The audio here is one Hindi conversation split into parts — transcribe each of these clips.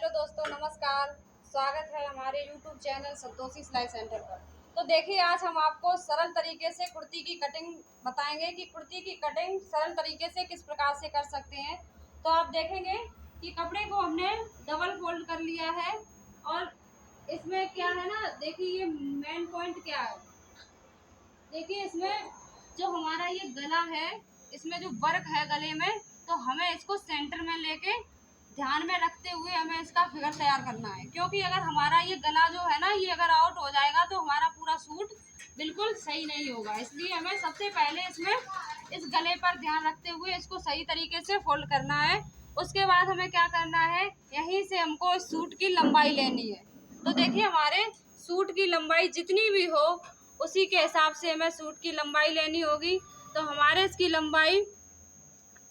हेलो दोस्तों, नमस्कार। स्वागत है हमारे YouTube चैनल संतोषी सिलाई सेंटर पर। तो देखिए, आज हम आपको सरल तरीके से कुर्ती की कटिंग बताएंगे कि कुर्ती की कटिंग सरल तरीके से किस प्रकार से कर सकते हैं। तो आप देखेंगे कि कपड़े को हमने डबल फोल्ड कर लिया है और इसमें क्या है ना, देखिए ये मेन पॉइंट क्या है। देखिए इसमें जो हमारा ये गला है, इसमें जो वर्क है गले में, तो हमें इसको सेंटर में लेके ध्यान में रखते हुए हमें इसका फिगर तैयार करना है। क्योंकि अगर हमारा ये गला जो है ना, ये अगर आउट हो जाएगा तो हमारा पूरा सूट बिल्कुल सही नहीं होगा। इसलिए हमें सबसे पहले इसमें इस गले पर ध्यान रखते हुए इसको सही तरीके से फोल्ड करना है। उसके बाद हमें क्या करना है, यहीं से हमको इस सूट की लंबाई लेनी है। तो देखिए, हमारे सूट की लंबाई जितनी भी हो उसी के हिसाब से हमें सूट की लंबाई लेनी होगी। तो हमारे इसकी लंबाई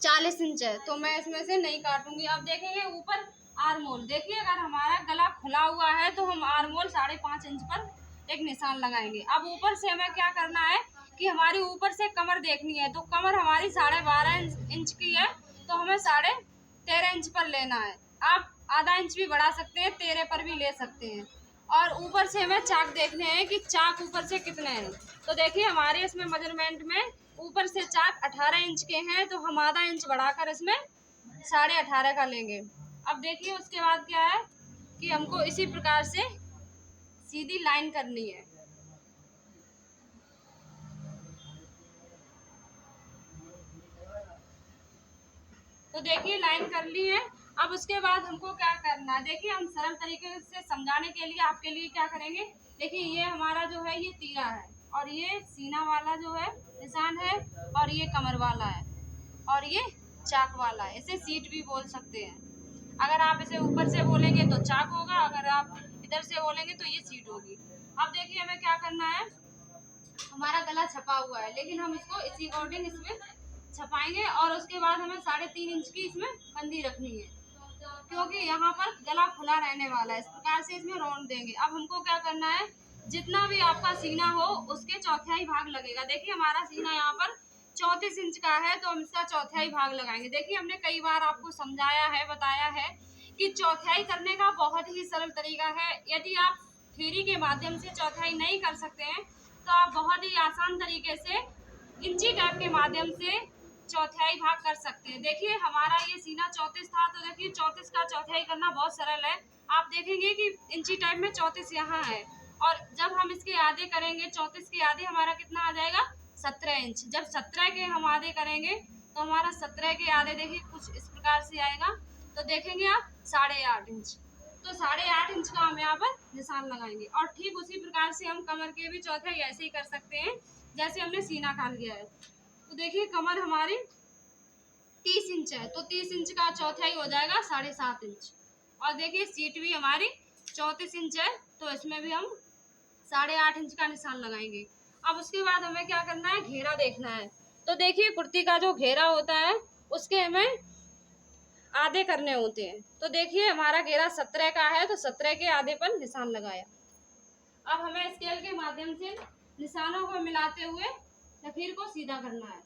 40 इंच है, तो मैं इसमें से नहीं काटूंगी। अब देखेंगे ऊपर आर्म होल। देखिए, अगर हमारा गला खुला हुआ है तो हम आर्म होल 5.5 इंच पर एक निशान लगाएंगे। अब ऊपर से हमें क्या करना है कि हमारी ऊपर से कमर देखनी है। तो कमर हमारी 12.5 इंच की है, तो हमें 13.5 इंच पर लेना है। आप आधा इंच भी बढ़ा सकते हैं, 13 पर भी ले सकते हैं। और ऊपर से हमें चाक देखने हैं कि चाक ऊपर से कितने हैं। तो देखिए, हमारे इसमें मेजरमेंट में ऊपर से चाक 18 इंच के हैं, तो हम आधा इंच बढ़ाकर इसमें 18.5 का लेंगे। अब देखिए, उसके बाद क्या है कि हमको इसी प्रकार से सीधी लाइन करनी है। तो देखिए, लाइन कर ली है। अब उसके बाद हमको क्या करना है, देखिए हम सरल तरीके से समझाने के लिए आपके लिए क्या करेंगे। देखिए, ये हमारा जो है ये तीरा है, और ये सीना वाला जो है निशान है, और ये कमर वाला है, और ये चाक वाला है। इसे सीट भी बोल सकते हैं। अगर आप इसे ऊपर से बोलेंगे तो चाक होगा, अगर आप इधर से बोलेंगे तो ये सीट होगी। अब देखिए, हमें क्या करना है, हमारा गला छपा हुआ है, लेकिन हम इसको इसी अकॉर्डिंग इसमें छपाएंगे। और उसके बाद हमें 3.5 इंच की इसमें बंदी रखनी है, क्योंकि यहाँ पर गला खुला रहने वाला है। इस प्रकार से इसमें राउंड देंगे। अब हमको क्या करना है, जितना भी आपका सीना हो उसके चौथाई भाग लगेगा। देखिए, हमारा सीना यहाँ पर 34 इंच का है, तो हम इसका चौथाई भाग लगाएंगे। देखिए, हमने कई बार आपको समझाया है, बताया है कि चौथाई करने का बहुत ही सरल तरीका है। यदि आप थ्योरी के माध्यम से चौथाई नहीं कर सकते हैं, तो आप बहुत ही आसान तरीके से इंची टेप के माध्यम से चौथाई भाग कर सकते हैं। देखिए, हमारा ये सीना 34 था, तो देखिए 34 का चौथाई करना बहुत सरल है। आप देखेंगे कि इंची टाइप में 34 यहाँ है, और जब हम इसके आधे करेंगे, 34 के आधे हमारा कितना आ जाएगा, 17 इंच। जब 17 के हम आधे करेंगे तो हमारा 17 के आधे देखिए कुछ इस प्रकार से आएगा। तो देखेंगे आप 8.5 इंच। तो 8.5 इंच का हम यहाँ पर निशान लगाएंगे। और ठीक उसी प्रकार से हम कमर के भी चौथाई ऐसे ही कर सकते हैं जैसे हमने सीना काट लिया है। तो देखिए, कमर हमारी 30 इंच है, तो 30 इंच का चौथाई हो जाएगा 7.5 इंच। और देखिए, सीट भी हमारी 34 इंच है, तो इसमें भी हम 8.5 इंच का निशान लगाएंगे। अब उसके बाद हमें क्या करना है, घेरा देखना है। तो देखिए, कुर्ती का जो घेरा होता है उसके हमें आधे करने होते हैं। तो देखिए, हमारा घेरा 17 का है, तो 17 के आधे पर निशान लगाया। अब हमें स्केल के माध्यम से निशानों को मिलाते हुए लकीर को सीधा करना है।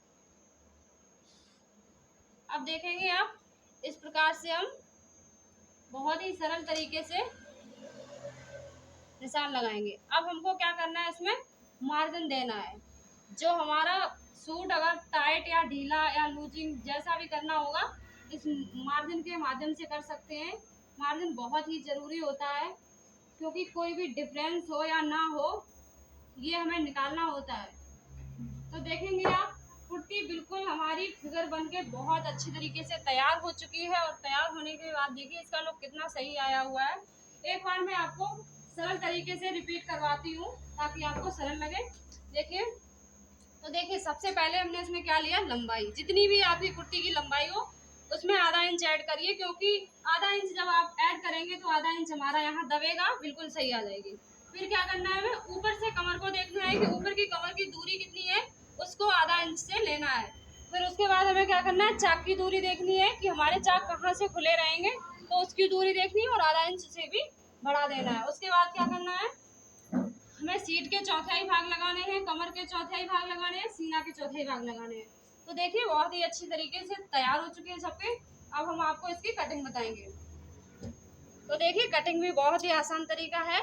अब देखेंगे आप, इस प्रकार से हम बहुत ही सरल तरीके से निशान लगाएंगे। अब हमको क्या करना है, इसमें मार्जिन देना है। जो हमारा सूट अगर टाइट या ढीला या लूजिंग जैसा भी करना होगा, इस मार्जिन के माध्यम से कर सकते हैं। मार्जिन बहुत ही ज़रूरी होता है, क्योंकि कोई भी डिफरेंस हो या ना हो, ये हमें निकालना होता है। तो देखेंगे आप, कुर्ती बिल्कुल हमारी फिगर बन के बहुत अच्छी तरीके से तैयार हो चुकी है। और तैयार होने के बाद देखिए इसका लुक कितना सही आया हुआ है। एक बार मैं आपको सरल तरीके से रिपीट करवाती हूँ ताकि आपको सरल लगे। देखिए, तो देखिए, सबसे पहले हमने इसमें क्या लिया, लंबाई। जितनी भी आपकी कुर्ती की लंबाई हो उसमें आधा इंच ऐड करिए, क्योंकि आधा इंच जब आप ऐड करेंगे तो आधा इंच हमारा यहाँ दबेगा, बिल्कुल सही आ जाएगी। फिर क्या करना है, हमें ऊपर से कमर को देखना है कि ऊपर की कमर की दूरी कितनी है, उसको आधा इंच से लेना है। फिर उसके बाद हमें क्या करना है, चाक की दूरी देखनी है कि हमारे चाक कहाँ से खुले रहेंगे, तो उसकी दूरी देखनी है और आधा इंच से भी बढ़ा देना है। उसके बाद क्या करना है, हमें सीट के चौथाई भाग लगाने हैं, कमर के चौथाई भाग लगाने हैं, सीना के चौथाई भाग लगाने हैं। तो देखिए, बहुत ही अच्छी तरीके से तैयार हो चुके हैं सबके। अब हम आपको इसकी कटिंग बताएंगे। तो देखिए कटिंग भी बहुत ही आसान तरीका है,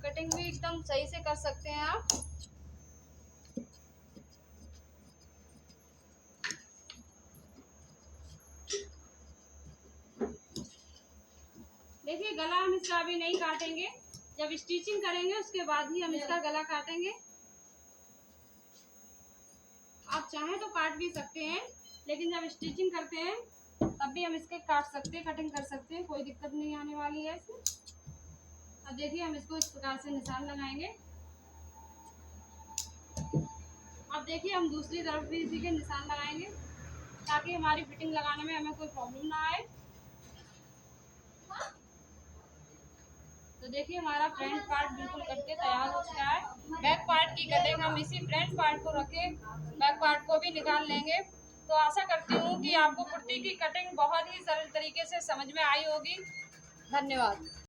कटिंग भी एकदम सही से कर सकते हैं आप। देखिए गला हम इसका अभी नहीं काटेंगे, जब स्टिचिंग करेंगे उसके बाद ही हम इसका गला काटेंगे। आप चाहें तो काट भी सकते हैं, लेकिन जब स्टिचिंग करते हैं तब भी हम इसके काट सकते हैं, कटिंग कर सकते हैं, कोई दिक्कत नहीं आने वाली है इसमें। अब देखिए हम इसको इस प्रकार से निशान लगाएंगे। अब देखिए हम दूसरी तरफ भी इसी के निशान लगाएंगे ताकि हमारी फिटिंग लगाने में हमें कोई प्रॉब्लम ना आए। तो देखिए हमारा फ्रंट पार्ट बिल्कुल कट के तैयार हो चुका है। बैक पार्ट की कटिंग हम इसी फ्रंट पार्ट को रखे बैक पार्ट को भी निकाल लेंगे। तो आशा करती हूँ कि आपको कुर्ती की कटिंग बहुत ही सरल तरीके से समझ में आई होगी। धन्यवाद।